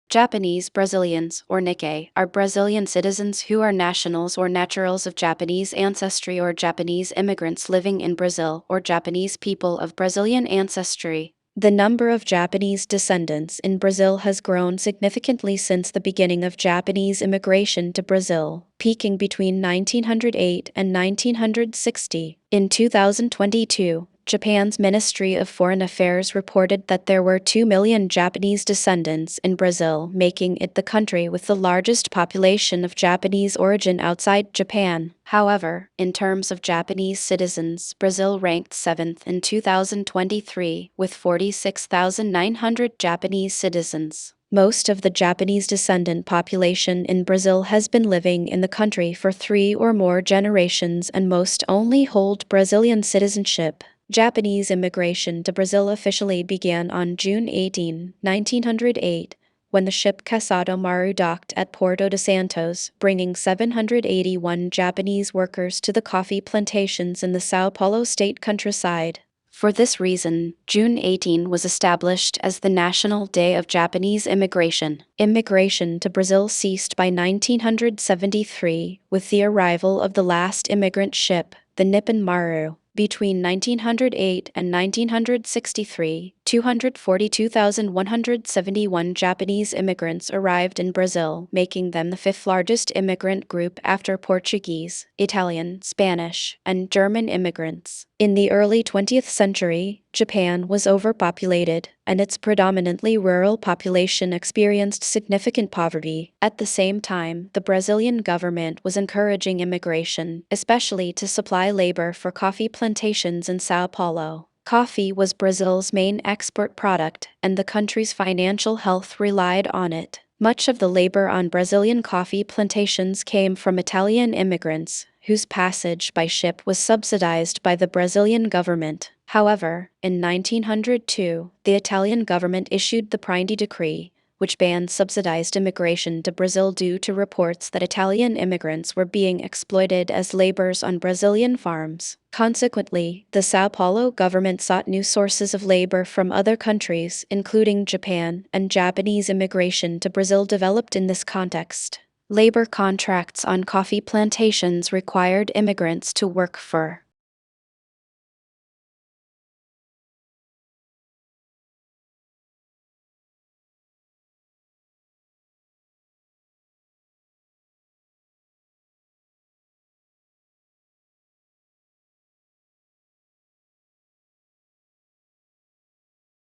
Japanese Brazilians, or Nikkei, are Brazilian citizens who are nationals or naturals of Japanese ancestry or Japanese immigrants living in Brazil or Japanese people of Brazilian ancestry. The number of Japanese descendants in Brazil has grown significantly since the beginning of Japanese immigration to Brazil, peaking between 1908 and 1960. In 2022, Japan's Ministry of Foreign Affairs reported that there were 2 million Japanese descendants in Brazil, making it the country with the largest population of Japanese origin outside Japan. However, in terms of Japanese citizens, Brazil ranked 7th in 2023, with 46,900 Japanese citizens. Most of the Japanese descendant population in Brazil has been living in the country for 3 or more generations, and most only hold Brazilian citizenship. Japanese immigration to Brazil officially began on June 18, 1908, when the ship Casado Maru docked at Porto de Santos, bringing 781 Japanese workers to the coffee plantations in the São Paulo state countryside. For this reason, June 18 was established as the National Day of Japanese Immigration. Immigration to Brazil ceased by 1973, with the arrival of the last immigrant ship, the Nippon Maru. Between 1908 and 1963, 242,171 Japanese immigrants arrived in Brazil, making them the 5th largest immigrant group after Portuguese, Italian, Spanish, and German immigrants. In the early 20th century, Japan was overpopulated, and its predominantly rural population experienced significant poverty. At the same time, the Brazilian government was encouraging immigration, especially to supply labor for coffee plantations in São Paulo. Coffee was Brazil's main export product, and the country's financial health relied on it. Much of the labor on Brazilian coffee plantations came from Italian immigrants, whose passage by ship was subsidized by the Brazilian government. However, in 1902, the Italian government issued the Prindi Decree, which banned subsidized immigration to Brazil due to reports that Italian immigrants were being exploited as laborers on Brazilian farms. Consequently, the São Paulo government sought new sources of labor from other countries, including Japan, and Japanese immigration to Brazil developed in this context. Labor contracts on coffee plantations required immigrants to work for